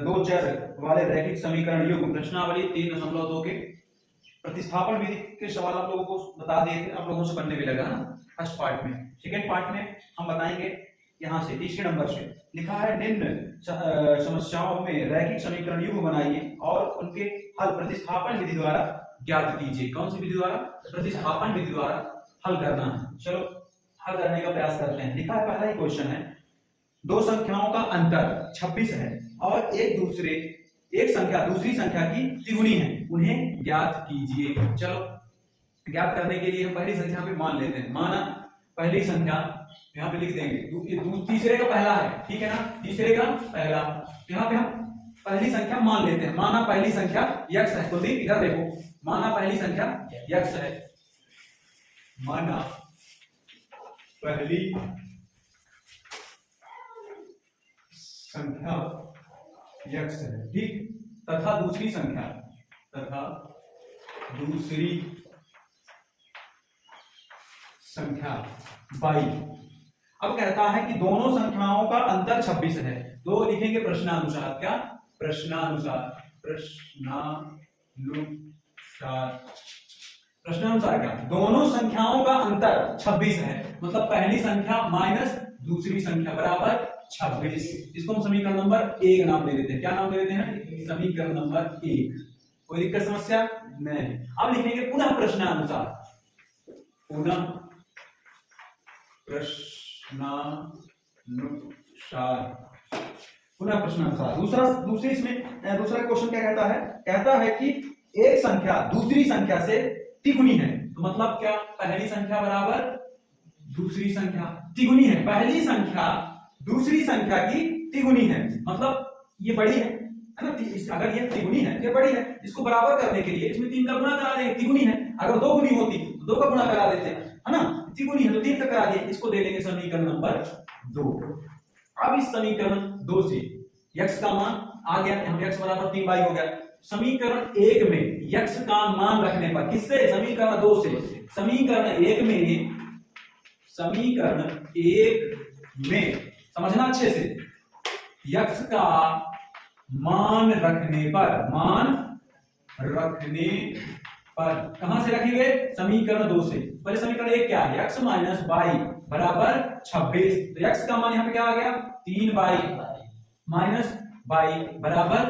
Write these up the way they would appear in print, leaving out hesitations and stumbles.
दो चर वाले रैखिक समीकरण युग्म प्रश्नावली 3.2 के प्रतिस्थापन विधि के सवाल आप लोगों को बता दिए थे, आप लोगों से बनने भी लगा ना फर्स्ट पार्ट में। सेकेंड पार्ट में हम बताएंगे यहाँ से तीसरे नंबर से लिखा है निम्न समस्याओं में रैखिक समीकरण युग्म बनाइए और उनके हल प्रतिस्थापन विधि द्वारा ज्ञात कीजिए। कौन सी विधि द्वारा? प्रतिस्थापन विधि द्वारा हल करना है। चलो हल करने का प्रयास करते हैं। लिखा है पहला ही क्वेश्चन है, दो संख्याओं का अंतर 26 है और एक संख्या दूसरी संख्या की तिगुनी है, उन्हें ज्ञात कीजिए। चलो ज्ञात करने के लिए हम पहली संख्या पे मान लेते हैं। माना पहली संख्या यहाँ पे लिख देंगे, तीसरे का पहला है, ठीक है ना, तीसरे का पहला। यहाँ पे हम पहली संख्या मान लेते हैं। माना पहली संख्या x है, तो इधर देखो, माना पहली संख्या x है, माना पहली संख्या x है, ठीक, तथा दूसरी संख्या y। अब कहता है कि दोनों संख्याओं का अंतर 26 है, तो लिखेंगे प्रश्नानुसार। क्या? प्रश्नानुसार क्या? दोनों संख्याओं का अंतर 26 है, मतलब पहली संख्या माइनस दूसरी संख्या बराबर 26। इसको हम समीकरण नंबर 1 नाम दे देते हैं। क्या नाम दे देते हैं? समीकरण नंबर 1। कोई दिक्कत समस्या नहीं। अब लिखेंगे पुनः प्रश्नानुसार, दूसरी इसमें दूसरा क्वेश्चन क्या कहता है? कहता है कि एक संख्या दूसरी संख्या से तिगुनी है, तो मतलब क्या? पहली संख्या बराबर दूसरी संख्या तिगुनी है, पहली संख्या दूसरी संख्या की तिगुनी है, मतलब ये बड़ी है ना। अगर ये तिगुनी है, ये बड़ी है, इसको बराबर करने के लिए इसमें 3 का गुणा करा देंगे। तिगुनी है, अगर 2 गुनी होती तो 2 का गुणा करा देते, है ना। तिगुनी है तो 3 का करा दिए, इसको दे देंगे समीकरण नंबर 2। अब इस समीकरण 2 से x का मान आ गया, यहाँ x बराबर 3y हो गया। समीकरण 1 में x का मान रखने पर, किससे? समीकरण 2 से। समीकरण 1 में समझना अच्छे से, x का मान रखने पर कहां से रखेंगे? समीकरण 2 से। पहले समीकरण 1 क्या है? x माइनस y बराबर 26, तो x का मान यहाँ पे क्या आ गया? 3y माइनस y बराबर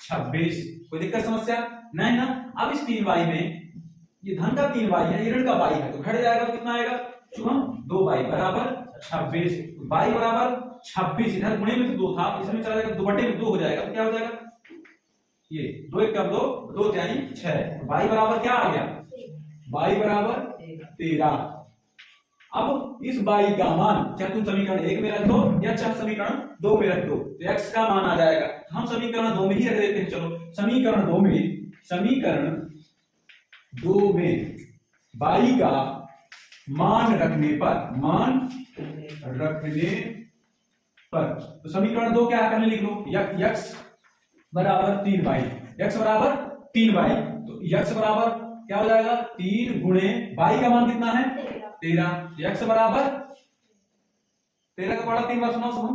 26। कोई दिक्कत समस्या नहीं ना। अब इस 3y में ये धन का 3y है, ये ऋण का y है, तो घट जाएगा तो कितना आएगा? शुभम 2y बराबर 26, y बराबर 26। इधर गुणे में तो 2 था, इसमें चला जाएगा 2 बटे में 2 हो जाएगा, तो क्या हो जाएगा? ये 2 1 2 2 यानी 6। y बराबर क्या आ गया? y बराबर 13। अब इस y का मान चाहे तुम समीकरण 1 में रख दो या चाहे समीकरण 2 में रख दो, तो x का मान आ जाएगा। हम समीकरण 2 में ही रख देते हैं। चलो समीकरण 2 में y का मान रखने पर तो समीकरण 2 क्या है? पहले लिख लो, x बराबर 3y, x बराबर 3y, तो x बराबर क्या हो जाएगा? 3 गुणे y का मान कितना है? 13। x बराबर 13 का पढ़ा 3 बार सुनाओ सुनो।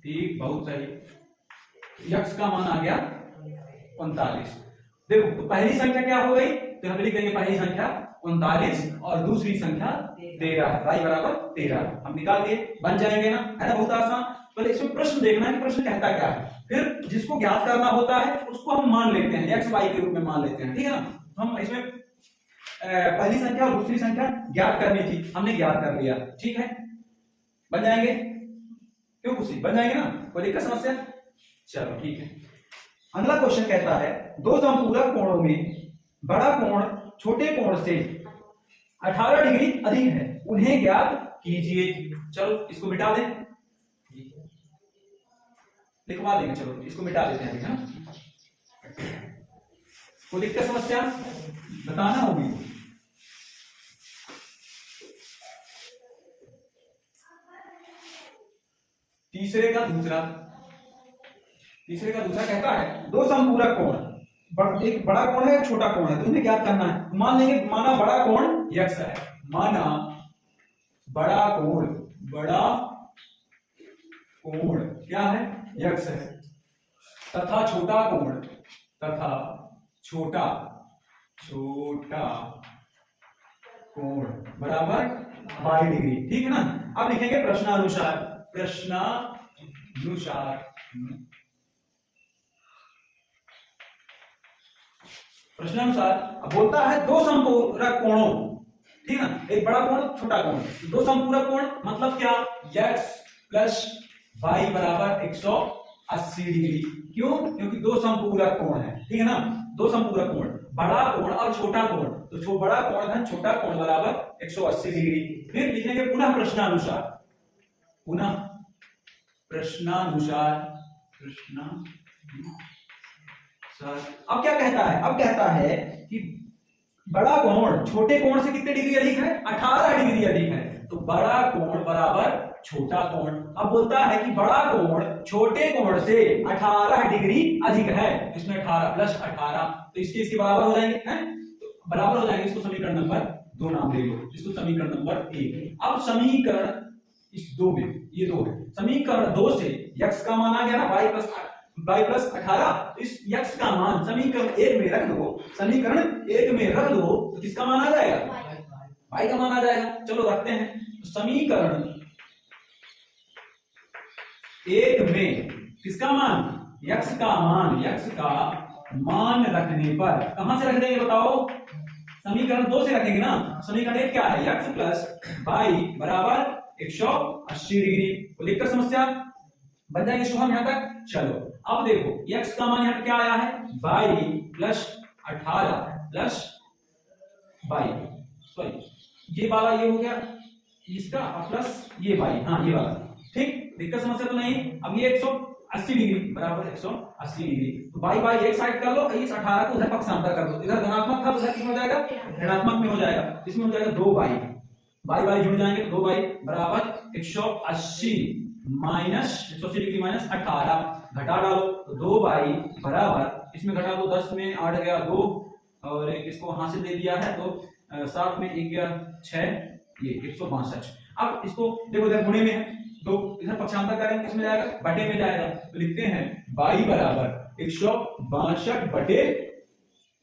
ठीक, बहुत सही। x का मान आ गया 39। देखो तो पहली संख्या क्या हो गई? तो हम लिख देंगे पहली संख्या 39 और दूसरी संख्या 13, y बराबर 13। हम निकाल दिए, बन जाएंगे ना, है ना। बहुत आसान। पहले इसमें प्रश्न देखना है कि प्रश्न कहता क्या है, फिर जिसको ज्ञात करना होता है उसको हम मान लेते हैं, x y के रूप में मान लेते हैं, ठीक है ना। हम इसमें पहली संख्या और दूसरी संख्या ज्ञात करनी थी, हमने ज्ञात कर लिया, ठीक है। बन जाएंगे, क्यों खुशी? बन जाएंगे ना, कोई दिक्कत समस्या? चलो ठीक है। अगला क्वेश्चन कहता है, दो समपूरक कोणों में बड़ा कोण छोटे कोण से 18 डिग्री अधिक है, उन्हें ज्ञात कीजिए। चलो इसको मिटा दें, लिखवा देंगे। चलो इसको मिटा देते हैं, है ना। कोई दिक्कत समस्या बताना होगी। तीसरे का दूसरा कहता है, दो समपूरक कोण, एक बड़ा कोण है एक छोटा कोण है, तो इन्हें ज्ञात करना है। मान लेंगे, माना बड़ा कोण x है, माना बड़ा कोण क्या है? यक्स है तथा छोटा कोण कोण बराबर 22 डिग्री। ठीक है ना। अब लिखेंगे प्रश्नानुसार अब बोलता है दो संपूरक कोणों, ठीक है ना, एक बड़ा कोण छोटा कोण, दो संपूरक कोण मतलब क्या, x प्लस y बराबर 180 डिग्री। क्यों? क्योंकि दो संपूरक कोण है, ठीक है ना, दो संपूरक कोण, बड़ा कोण और छोटा कोण, तो बड़ा कोण धन छोटा कोण बराबर 180 डिग्री। फिर लिखेंगे पुनः प्रश्नानुसार अब क्या कहता है, अब कहता है कि बड़ा कोण छोटे कोण से कितने डिग्री अधिक है, 18 डिग्री अधिक है, तो बड़ा कोण बराबर छोटा कोण। अब बोलता है कि बड़ा कोण छोटे कोण से 18 डिग्री अधिक है, इसमें 18 प्लस 18, तो इसके बराबर हो जाएंगे, हैं, तो बराबर हो जाएंगे। इसको समीकरण नंबर 2 नाम दे लो, इसको समीकरण नंबर 1। अब समीकरण इस 2 में, ये 2 है, समीकरण 2 से x का मान आ गया ना, y प्लस 18, तो इस x का मान समीकरण 1 में रख दो, समीकरण 1 में रख दो तो किसका मान आ जाएगा, y का मान आ जाएगा। चलो रखते हैं, तो समीकरण 1 में किसका मान, x का मान रखने पर, कहां से रख देंगे बताओ, समीकरण 2 से रखेंगे ना। समीकरण 1 क्या है, x प्लस y बराबर 180 डिग्री। तो लिखकर समस्या बन जाएंगे शुभम यहां तक। चलो अब देखो x का मान यहां क्या आया है, y plus 18 plus y, sorry ये वाला ये हो गया इसका प्लस ये y, हाँ ये वाला, ठीक, दिक्कत समस्या तो नहीं। अब ये 180 डिग्री बराबर 180 डिग्री, तो y एक साइड कर लो, इस 18 को उधर पक्षांतर कर दो, इधर धनात्मक था उधर किसमें हो जाएगा, ऋणात्मक में हो जाएगा, इसमें हो जाएगा 2y जुड़ जाएंगे, 2y बराबर 180 माइनस 180 डिग्री माइनस 18, घटा डालो तो 2y बराबर, इसमें घटा दो 10 में 8 गया 2 और इसको वहां से दे दिया है, तो 7 में 1 गया 6, ये 162। अब इसको देखो इधर गुणे में है, तो इधर पक्षांतर करेंगे किसमें जाएगा, बटे में जाएगा, तो लिखते हैं y बराबर 162 बटे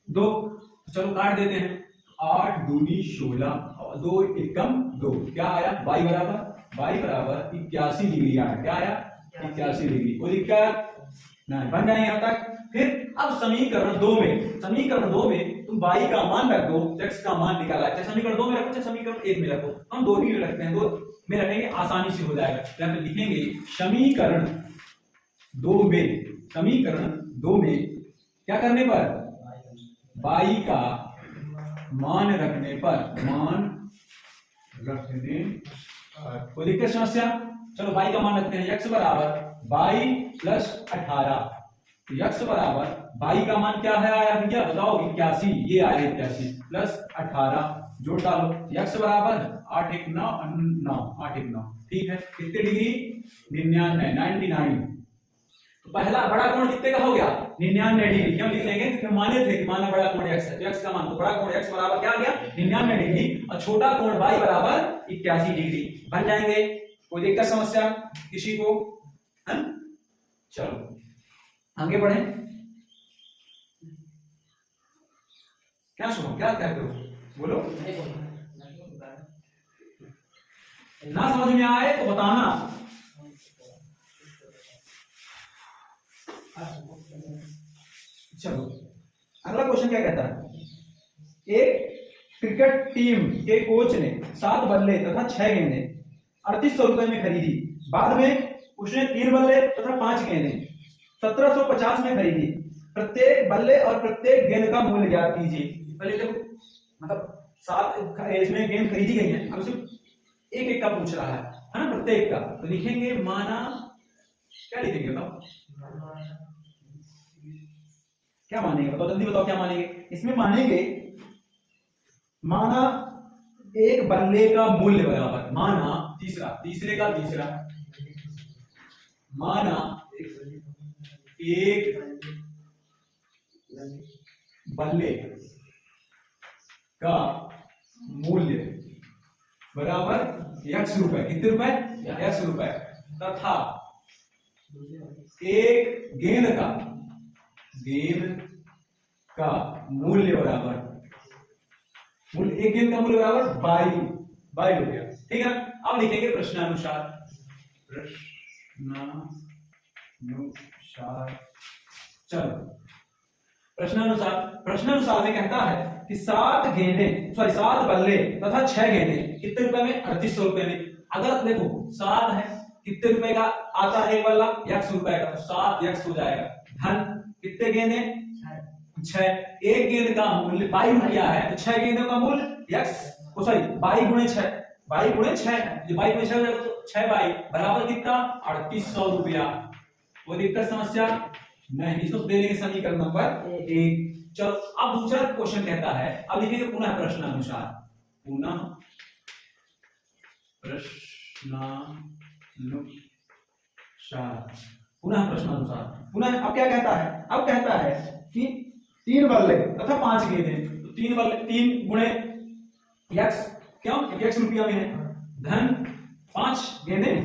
2। चलो काट देते हैं, 8 दूनी 16 और 2 एकम 2, क्या आया, y बराबर 81 डिग्री आया, क्या आया 81 डिग्री। कोई दिक्कत नहीं, बन जाए यहां तक। फिर अब समीकरण 2 में तुम y का मान रख दो, x का मान निकाला, चाहे समीकरण 2 में रखो चाहे समीकरण 1 में रखो, हम दोनों में रखते हैं, 2 में रखेंगे आसानी से हो जाएगा। फिर लिखेंगे समीकरण 2 में क्या करने पर, y का मान रखने पर, कोई दिक्कत समस्या। चलो y का मान रखते हैं, x बराबर y प्लस 18, तो x बराबर y का मान क्या है आया भैया बताओ, 81, ये आया 81 प्लस 18, जोड़ डालो, x बराबर 8 1 9, ठीक है, कितने डिग्री, 99। तो पहला बड़ा कोण कितने का हो गया, 99 डिग्री। क्यों लिख लेंगे, क्योंकि माने थे कि माना बड़ा कोण x है, तो x का मान, तो बड़ा कोण x बराबर क्या आ गया 99 डिग्री, और छोटा कोण y बराबर 81 डिग्री बन जाएंगे। कोई दिक्कत समस्या किसी को, है? चलो आगे बढ़े, क्या सुनो, क्या कहते हो, बोलो, ना समझ में आए तो बताना। चलो अगला क्वेश्चन क्या कहता है, एक क्रिकेट टीम के कोच ने 7 बल्ले तथा 6 गेंदें 3800 रुपए में खरीदी, बाद में उसने 3 बल्ले तथा 5 गेंदें 1750 में खरीदी, प्रत्येक बल्ले और प्रत्येक गेंद का मूल्य ज्ञात कीजिए। पहले देखो, मतलब 7 इसमें गेंद खरीदी गई है, अब उसे एक एक का पूछ रहा है ना, प्रत्येक का, तो लिखेंगे माना, क्या लिखेंगे बताओ, क्या मानेंगे बताओ, जल्दी बताओ क्या मानेंगे। इसमें मानेंगे माना एक बल्ले का मूल्य बराबर, माना तीसरे का तीसरा, माना एक बल्ले का मूल्य बराबर x रुपए, कितने रुपए, x रुपए, तथा एक गेंद का मूल्य बराबर, एक गेंद का मूल्य बराबर 22 रुपया। ठीक है, अब लिखेंगे प्रश्नानुसार। चलो प्रश्नानुसार में कहता है कि 7 बल्ले तथा 6 गेंदे कितने रुपए में? 3800 रुपए में। अगर देखो 7 है, कितने रुपए का आता है एक बल्ला? 100 रुपए का, तो 7 हो जाएगा। धन कितने गेंदे? 6। एक गेंद का मूल्य 22 रुपया है, तो 6 गेंदों का मूल्य 22 गुणे 6, 22 गुणे 6 हो जाएगा, तो 6 22 बराबर कितना? 3800 रुपया। वो दिक्कत समस्या नहीं, इसको दे देंगे समीकरण नंबर 1। चलो अब दूसरा क्वेश्चन कहता है, अब लिखेंगे पुनः प्रश्नानुसार। पुनः अब क्या कहता है? अब कहता है कि 3 बल्ले तथा 5 गेंदें, तो 3 बल्ले 3 गुणे x, क्यों? x रुपया में है। धन 5 गेंदें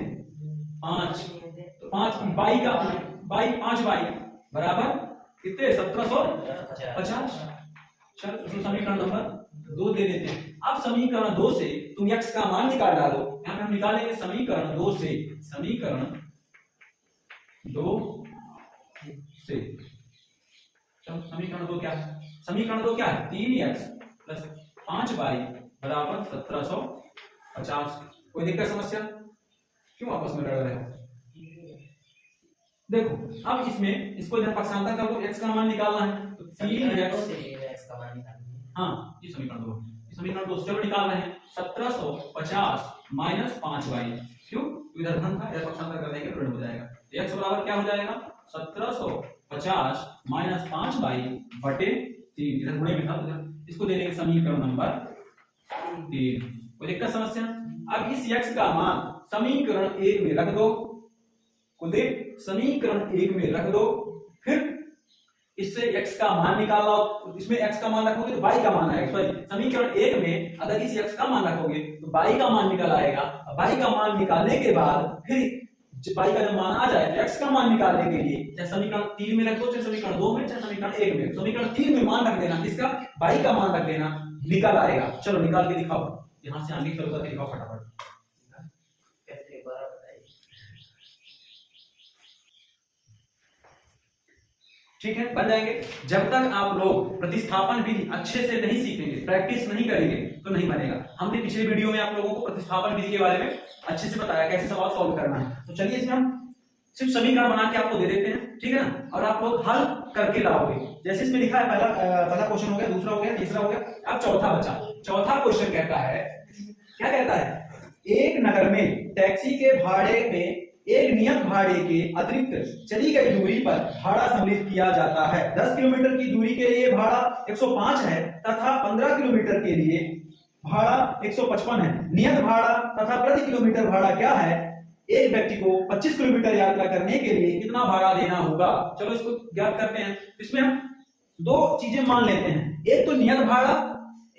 5, तो 5 22 का 5 22 बराबर कितने? 1750। चलो समीकरण नंबर 2 दे देते हैं। अब समीकरण 2 से तुम x का मान निकाल डालो। यहाँ पे हम निकालेंगे समीकरण 2 से, समीकरण 2 से। चलो समीकरण 2 क्या है? समीकरण 2 क्या है? 3x प्लस 5y बराबर 1750। कोई दिक्कत समस्या? क्यों आपस में लड़ रहे हो? देखो अब इसमें इसको इधर पक्षांतर कर दो, x का मान निकालना है, तो 3x का मान निकालना है। हाँ ये समीकरण 2, समीकरण 2 चलो निकाल रहे हैं। 1750 माइनस 5y, क्यों? इधर धन था, इधर पक्षांतर कर देंगे तो ऋण हो जाएगा। तो x बराबर क्या हो जाएगा? 1750 माइनस 5y बटे 3, इधर गुणे में था, इसको दे देंगे समीकरण नंबर 3। कोई दिक्कत समस्या? अब इस x का मान समीकरण 1 में रख दो, समीकरण 1 में रख दो, फिर इससे x का मान निकाल लो। इसमें x का मान रखोगे तो y का मान आएगा। सॉरी, समीकरण 1 में अगर इस x का मान रखोगे तो y का मान निकल आएगा। y का मान निकालने के बाद फिर y का जब मान आ जाए तो x का मान निकालने के लिए चाहे समीकरण 3 में रख दो, चाहे समीकरण 2 में, चाहे समीकरण 1 में। समीकरण 3 में मान रख देना, इसका y का मान रख देना, निकल आएगा। चलो निकाल के दिखाओ, यहां से आगे चलो करके दिखाओ फटाफट। ठीक है, बन जाएंगे। जब तक आप लोग प्रतिस्थापन विधि अच्छे से नहीं सीखेंगे, प्रैक्टिस नहीं करेंगे तो नहीं बनेगा। हमने पिछले वीडियो में आप लोगों को प्रतिस्थापन विधि के बारे में अच्छे से बताया, कैसे सवाल सॉल्व करना है। तो चलिए इसमें हम सिर्फ समीकरण बना के आपको दे देते हैं, ठीक है ना, और आप लोग हल करके लाओगे। जैसे इसमें लिखा है, पहला क्वेश्चन हो गया, दूसरा हो गया, तीसरा हो गया, अब चौथा बचा। चौथा क्वेश्चन कहता है, क्या कहता है? एक नगर में टैक्सी के भाड़े में एक नियत भाड़े के अतिरिक्त चली गई दूरी पर भाड़ा सम्मिलित किया जाता है। 10 किलोमीटर की दूरी के लिए भाड़ा 105 है तथा 15 किलोमीटर के लिए भाड़ा 155 है। नियत भाड़ा तथा प्रति किलोमीटर भाड़ा क्या है? एक व्यक्ति को 25 किलोमीटर यात्रा करने के लिए कितना भाड़ा देना होगा? चलो इसको ज्ञात करते हैं। इसमें हम 2 चीजें मान लेते हैं, एक तो नियत भाड़ा,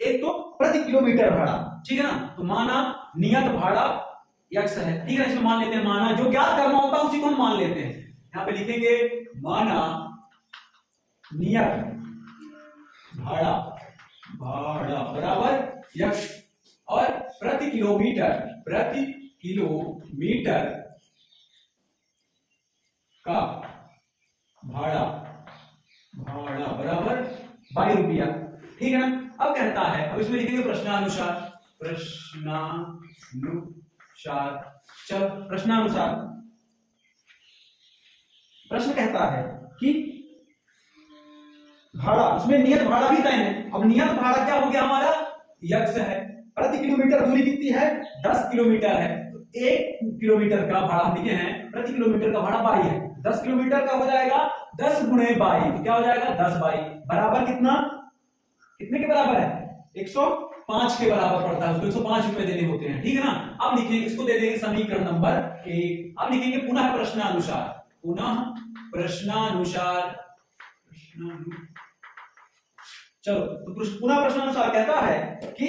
एक तो प्रति किलोमीटर भाड़ा, ठीक है ना। तो माना नियत भाड़ा x है, ठीक है, इसमें मान लेते हैं माना, जो ज्ञात करना होता है उसी को हम मान लेते हैं। यहां पे लिखेंगे माना नियत भाड़ा बराबर x और प्रति किलोमीटर का भाड़ा बराबर 22 रुपया, ठीक है ना। अब कहता है, अब इसमें लिखेंगे प्रश्नानुसार। चलो प्रश्नानुसार, प्रश्न कहता है कि भाड़ा, उसमें नियत भाड़ा भी तय है। अब नियत भाड़ा क्या हो गया हमारा? x है। प्रति किलोमीटर दूरी कितनी है? 10 किलोमीटर है, तो 1 किलोमीटर का भाड़ा लिखे हैं, प्रति किलोमीटर का भाड़ा 22 है। 10 किलोमीटर का हो जाएगा 10 गुणे 22, तो क्या हो जाएगा? 10 22 बराबर कितना? कितने के बराबर है? 105 के बराबर पड़ता है, उसको 105 रुपए देने होते हैं, ठीक है ना। अब लिखेंगे, इसको दे देंगे समीकरण नंबर 1। अब लिखेंगे पुनः प्रश्नानुसार। चलो तो पुनः प्रश्नानुसार कहता है कि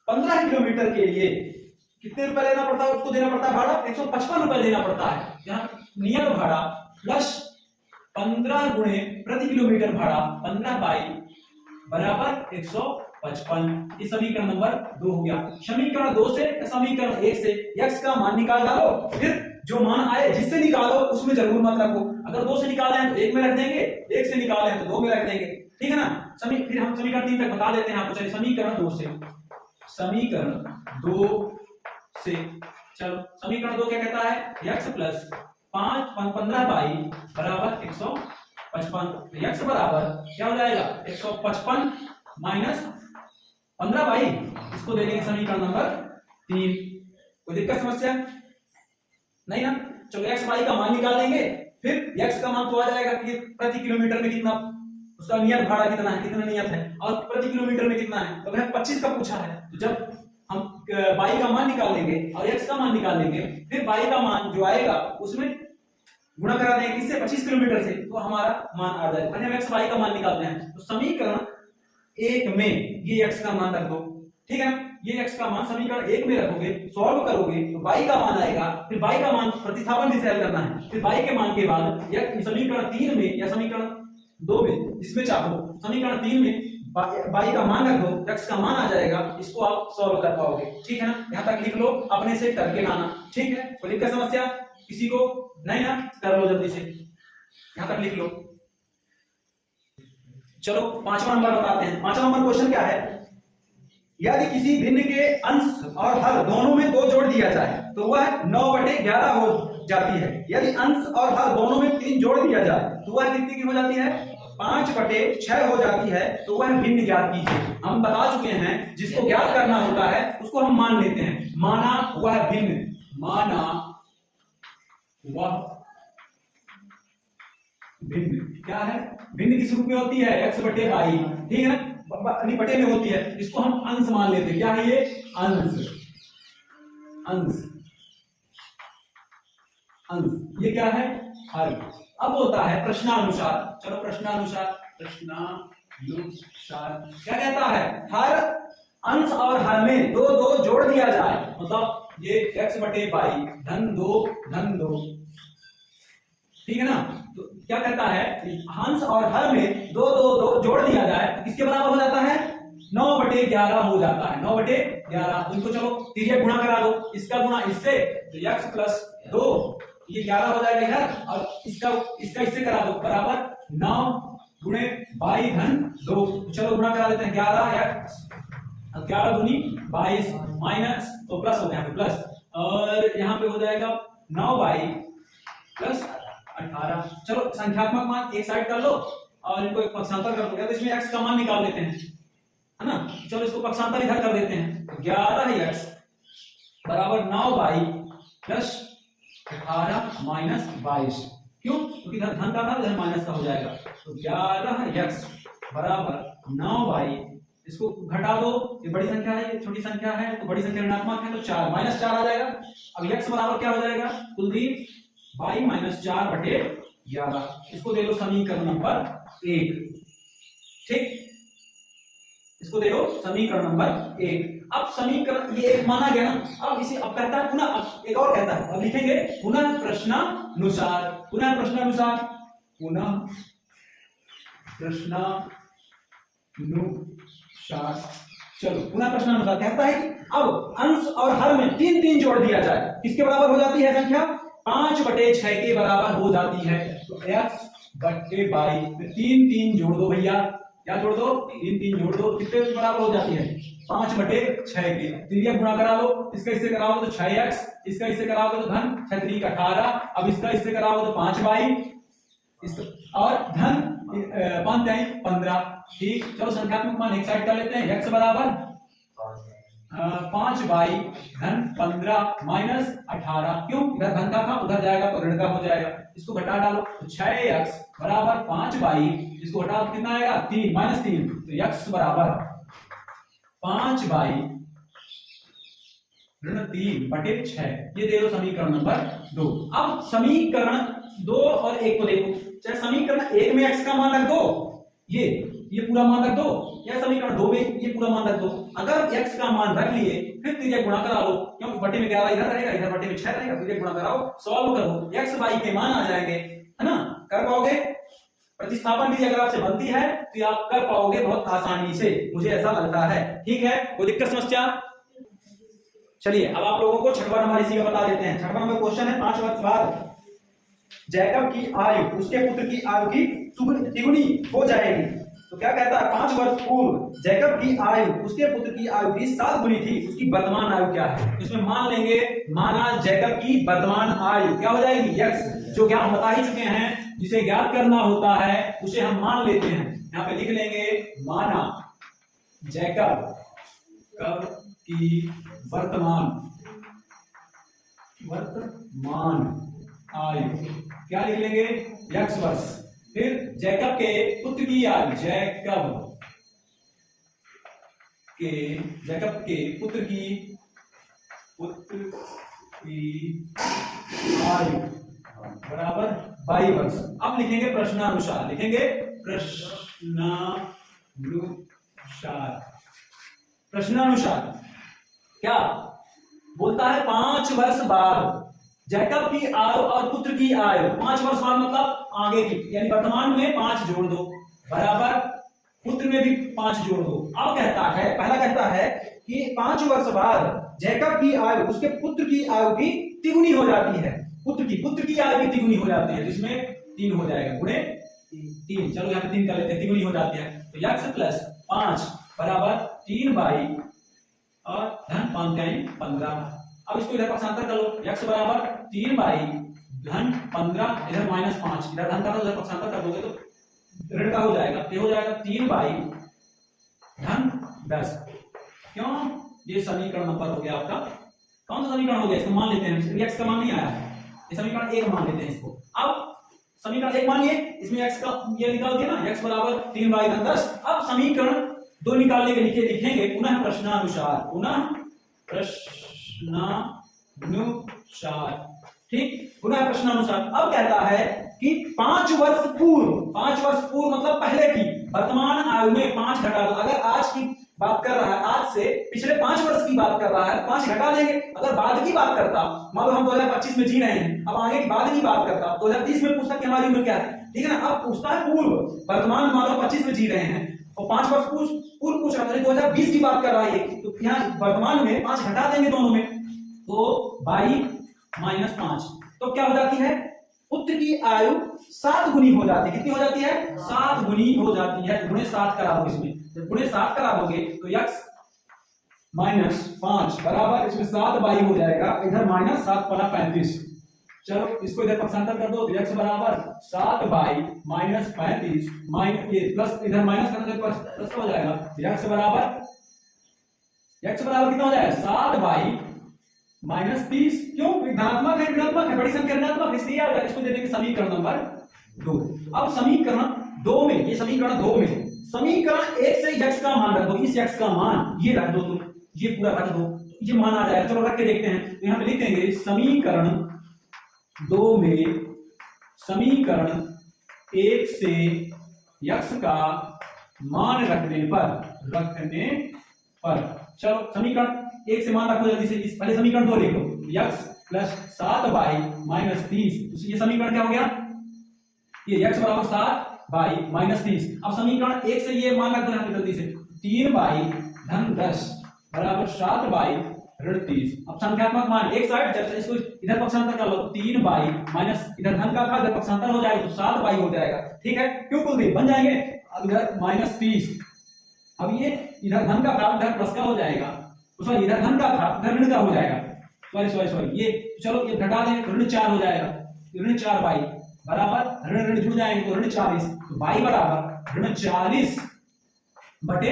15 किलोमीटर के लिए कितने रुपए लेना पड़ता है? उसको देना पड़ता है भाड़ा 155 रुपए देना पड़ता है। यहाँ नियत भाड़ा प्लस 15 गुणे प्रति किलोमीटर भाड़ा 15 बाई बराबर 155। ये समीकरण नंबर 2 हो गया। समीकरण 2 से समीकरण 1 से x का मान निकाल डालो, फिर जो मान आए जिससे निकालो उसमें जरूर मत रखो। अगर 2 से निकाले हैं तो 1 में रख देंगे, 1 से निकाले हैं तो 2 में रख देंगे, ठीक है ना। फिर हम समीकरण 3 तक बता देते हैं आपको। चलिए समीकरण 2 से चलो समीकरण 2 क्या कहता है, x प्लस 15 बाई बराबर 155। x बराबर क्या हो जाएगा 155 माइनस 15 बाई, इसको दे देंगे समीकरण नंबर 3। कोई दिक्कत समस्या नहीं ना। चलो x बाई का मान निकाल लेंगे, फिर x का मान तो आ जाएगा कि प्रति किलोमीटर में कितना, उसका नियत भाड़ा कितना है, कितना नियत है, और प्रति किलोमीटर में कितना है। तो अगर 25 का पूछा है तो जब हम बाई का मान निकाल लेंगे और x का मान निकाल लेंगे, फिर बाई का मान जो आएगा उसमें गुणा करा देंगे किससे, 25 किलोमीटर से, तो हमारा मान आ जाएगा। हम x बाई का मान निकालते हैं तो समीकरण 1 में ये x का मान रख दो, ठीक है। ये x का मान समीकरण 1 में रखोगे, सॉल्व करोगे तो y का मान आएगा, फिर y का मान प्रतिस्थापन भी हल करना है, फिर y के मान के बाद या समीकरण 3 में या समीकरण 2 में, जिसमें चाहो समीकरण 3 में y का मान रख दो, x का मान आ जाएगा, इसको आप सॉल्व कर पाओगे, ठीक है ना। यहां तक लिख लो, अपने से करके लाना, ठीक है। कोई दिक्कत समस्या किसी को नहीं ना, कर लो जल्दी से, यहां तक लिख लो। चलो 5वां नंबर बताते हैं। 5वां नंबर क्वेश्चन क्या है, यदि किसी भिन्न के अंश और हर दोनों में 2 जोड़ दिया जाए तो वह 9/11 हो जाती है। यदि अंश और हर दोनों में 3 जोड़ दिया जाए तो वह कितनी की हो जाती है, 5/6 हो जाती है। तो वह भिन्न ज्ञात कीजिए। हम बता चुके हैं जिसको ज्ञात करना होता है उसको हम मान लेते हैं। माना वह भिन्न, माना वह भिन्न क्या है, भिन्न किस रूप में होती है, x/y, ठीक है ना, बटे में होती है। इसको हम अंश मान लेते हैं। क्या है ये, अंश, अंश, अंश। ये क्या है, हर। अब होता है प्रश्नानुसार। चलो प्रश्नानुसार क्या कहता है, हर अंश और हर में 2 जोड़ दिया जाए, मतलब ये x/y धन 2, ठीक है ना। तो क्या कहता है, अंश और हर में 2 जोड़ दिया जाए तो किसके बराबर हो जाता है, 9/11 हो जाता है, 9/11। इनको चलो तिर्यक गुणा करा दो, इसका गुणा इससे तो x प्लस 2, ये 11 हो जाएगा इधर, और इसका इससे करा दो, बराबर 9 गुणे बाई धन 2। चलो गुणा करा देते हैं, 11 दूनी 22 माइनस, तो प्लस हो गया प्लस, और यहाँ पे हो जाएगा 9 बाई प्लस 18। चलो संख्यात्मक मान एक साइड कर लो और इनको एक पक्षांतर कर दो, तो इसमें x का मान निकाल लेते हैं, है ना। चलो इसको पक्षांतर इधर कर देते हैं, 11x बराबर 9 बाई प्लस 18 माइनस 22। क्यों, क्योंकि इधर धन का था, इधर माइनस का हो जाएगा। तो 11x बराबर 9 बाई, इसको घटा दो, ये बड़ी संख्या है, ये छोटी संख्या है, तो बड़ी संख्या ऋणात्मक है, तो 4 माइनस 4 आ जाएगा। अब x बराबर क्या हो जाएगा, कुलदीप 22-4/11। इसको दे दो समीकरण नंबर 1, ठीक, इसको दे दो समीकरण नंबर 1। अब समीकरण ये एक माना गया ना, अब इसे अब कहता है पुनः, एक और कहता है, अब लिखेंगे पुनः प्रश्नानुसार, पुनः प्रश्नानुसार, पुनः प्रश्नानुसार। चलो पुनः प्रश्नानुसार कहता है कि अब अंश और हर में 3 जोड़ दिया जाए, किसके बराबर हो जाती है संख्या, 5/6 के बराबर हो जाती है। तो x/y 3 जोड़ दो भैया, क्या जोड़ दो, 3 जोड़ दो, कितने बराबर हो जाती है, 5/6 के। तिर्यक गुणा करा लो, इसका इससे कराओगे तो 6x, इसका इससे कराओगे तो धन 6 18, अब इसका इससे कराओगे तो 5/, और धन 5×15, ठीक। चलो संख्यात्मक मान एक साइड कर लेते हैं, x बराबर 5/, धन 15 माइनस 18। क्यों, इधर धन का था, उधर जाएगा तो ऋण का हो जाएगा, इसको घटा डालो, तो 6x बराबर 5/, इसको घटा तो कितना आएगा, 3 माइनस 3, तो x बराबर 5/, ऋण 3/6। ये दे दो समीकरण नंबर 2। अब समीकरण 2 और 1 को देखो, चाहे समीकरण 1 में x का मान रख दो, ये पूरा मान रख दो, या समीकरण 2 में ये पूरा मान रख दो। अगर x का मान रख लिए फिर तिर्यक गुणा करा लो, क्योंकि बटे में 11 इधर रहेगा, इधर बटे में 6 रहेगा, तिर्यक गुणा कराओ, सॉल्व करो, x y के मान आ जाएंगे, है ना, कर पाओगे। प्रतिस्थापन विधि अगर आपसे बनती है तो आप कर पाओगे बहुत आसानी से, मुझे ऐसा लगता है। ठीक है, कोई दिक्कत समस्या? चलिए अब आप लोगों को छठवां नंबर इसी में बता देते हैं। छठवां नंबर क्वेश्चन है 5 वर्ष बाद जैकब की आयु उसके पुत्र की आयु की तिगुनी हो जाएगी। तो क्या कहता है, 5 वर्ष पूर्व जैकब की आयु उसके पुत्र की आयु की 7 गुनी थी, उसकी वर्तमान आयु क्या है? इसमें मान लेंगे, माना जैकब की वर्तमान आयु क्या हो जाएगी, x, जो क्या हम बता ही चुके हैं, जिसे ज्ञात करना होता है उसे हम मान लेते हैं। यहाँ पे लिख लेंगे, माना जैकब की वर्तमान आयु क्या लिख लेंगे, x वर्ष। फिर जैकब के पुत्र की आयु, जैकब के पुत्र की आयु बराबर 22 वर्ष। अब लिखेंगे प्रश्नानुसार, लिखेंगे प्रश्नानुसार क्या बोलता है, 5 वर्ष बाद जैकब की आयु और पुत्र की आयु, 5 वर्ष बाद मतलब आगे की, यानी वर्तमान में 5 जोड़ दो बराबर पुत्र में भी 5 जोड़ दो। अब कहता है, पहला कहता है कि 5 वर्ष बाद जैकब की आयु उसके पुत्र की आयु की तिगुनी हो जाती है। पुत्र की आयु की तिगुनी हो जाती है, जिसमें 3 हो जाएगा, गुणे 3। चलो यहाँ पे 3 कर लेते हैं, तिगुनी हो जाती है। तो x प्लस 5 बराबर 3 बाई और धन 5 15। अब इसको इधर पक्षांतर कर लो, x बराबर 3 बाई धन 15, इधर माइनस 5, इधर धन का उधर पक्षांतर कर दोगे तो ऋण का हो जाएगा, ये हो जाएगा 3 बाई धन 10। क्यों, ये समीकरण नंबर हो गया आपका। कौन सा समीकरण हो गया, इसको मान लेते हैं, x का मान नहीं आया है, ये समीकरण 1 मान लेते हैं इसको। अब समीकरण 1 मानिए, इसमें x का ये निकाल दिया ना, x बराबर 3 बाई धन 10। अब समीकरण 2 निकालने के लिए लिखेंगे पुनः प्रश्नानुसार, ठीक, पुनः प्रश्नानुसार। अब कहता है कि 5 वर्ष पूर्व मतलब पहले की वर्तमान आयु में 5 घटा दो। अगर आज की बात कर रहा है, आज से पिछले 5 वर्ष की बात कर रहा है, 5 घटा देंगे। अगर बाद की बात करता, मान लो हम 2025 में जी रहे हैं, अब आगे की बाद की बात करता, 2030 में पूछता कि हमारी उम्र क्या है, ठीक है ना। अब पूछता है पूर्व, वर्तमान मान लो 25 में जी रहे हैं और 5 वर्ष पूर्व पूछ रहा है, 2020 की बात कर रहा है, तो यहाँ वर्तमान में 5 घटा देंगे दोनों में, तो 22 माइनस 5, तो क्या हो जाती है, पुत्र की आयु 7 गुनी हो जाती है। कितनी हो जाती है, 7 गुनी हो जाती है। गुणे 7 करा दो, इसमें जब गुणे 7 करा दोगे तो x माइनस 5 बराबर, इसमें 7 बाई हो जाएगा, इधर माइनस 7 पना 35। चलो इसको इधर पक्षांतर कर दो, तो x बराबर 7 बाई माइनस 35 माइनस ये प्लस, इधर माइनस करने पर प्लस हो जाएगा, x बराबर कितना हो जाएगा, 7 बाई माइनस 30। क्यों, धनात्मक है, ऋणात्मक है, बड़ी संख्या ऋणात्मक, इसलिए आएगा। इसको दे देंगे समीकरण नंबर 2। अब समीकरण 2 में, ये समीकरण 2 में समीकरण 1 से x का मान रख दो, इस x का मान ये रख दो, तुम ये पूरा रख दो, ये मान आ जाएगा। चलो रख के देखते हैं, तो यहां पे लिख देंगे समीकरण 2 में समीकरण 1 से x का मान रखने पर चलो समीकरण 1 से मान रखो जल्दी से। इस पहले समीकरण 2 लिख लो, x प्लस 7 बाई माइनस 30, ये समीकरण क्या हो गया, ये x बराबर 7 बाई माइनस 30। अब समीकरण 1 से ये मान रख दो यहाँ पे जल्दी से, 3 बाई धन 10 बराबर 7 बाई ऋण 30। अब संख्यात्मक मान एक साइड, जब इसको इधर पक्षांतर कर लो, 3 बाई माइनस इधर धन का था, इधर पक्षांतर हो जाएगा तो 7 बाई हो जाएगा, ठीक है। क्यों कुलदीप बन जाएंगे, अब इधर माइनस 30, अब ये इधर धन का था, इधर प्लस का हो जाएगा, सॉरी इधर धन का था, इधर ऋण का हो जाएगा, सॉरी ये चलो ये घटा दें तो ऋण 4 हो जाएगा, ऋण 4 बाई बराबर ऋण ऋण जुड़ जाएंगे तो ऋण 40, तो बाई बराबर ऋण 40 बटे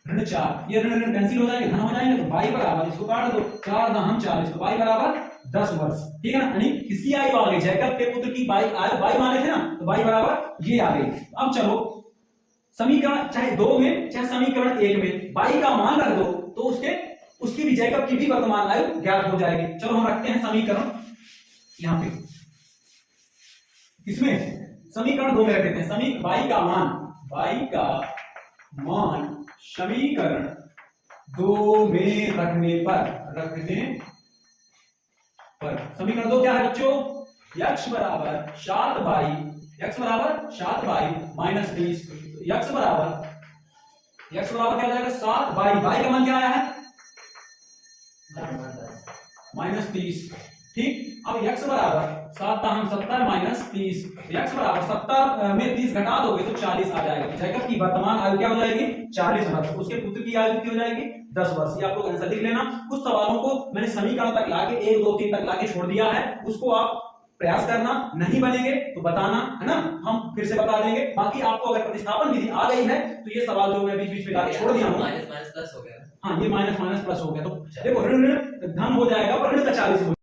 ऋण 4, ये ऋण ऋण कैंसिल हो जाएंगे, धन हो जाएंगे, तो बाई बराबर इसको काट दो, 4 दहम 40, तो बाई बराबर 10 वर्ष, ठीक है ना। यानी किसकी आयु आ गई, जैकब के पुत्र की बाई आयु, बाई माने थे ना, तो बाई बराबर ये आ गई। अब चलो समीकरण चाहे 2 में चाहे समीकरण 1 में बाई का मान रख दो, तो उसकी भी जैकब की भी वर्तमान आयु ज्ञात हो जाएगी। चलो हम रखते हैं समीकरण यहां पे, इसमें समीकरण 2 में रख देते हैं, बाई का मान समीकरण 2 में रखने पर समीकरण 2 क्या है बच्चों, x बराबर 7 बाई माइनस 20, x बराबर क्या हो जाएगा 7 बाई का मान क्या आया है -30। ठीक, अब x बराबर 7 ताहम 70 माइनस 30, x बराबर 70 में 30 घटा दोगे तो 40 आ जाएगा। जैकब की वर्तमान आयु क्या हो जाएगी 40 वर्ष, उसके पुत्र की आयु कितनी हो जाएगी 10 वर्ष। ये आप लोग आंसर लिख लेना। कुछ सवालों को मैंने समीकरण तक लाके 1 2 3 तक लाके छोड़ दिया है, उसको आप प्रयास करना, नहीं बनेंगे तो बताना, है ना, हम फिर से बता देंगे। बाकी आपको अगर प्रतिस्थापन विधि आ गई है तो ये सवाल जो मैं बीच बीच में लाके छोड़ दिया हूं, माइनस प्लस हो गया। हाँ ये माइनस प्लस हो गया, तो देखो ऋण ऋण धन हो जाएगा पर ऋण का 40 हो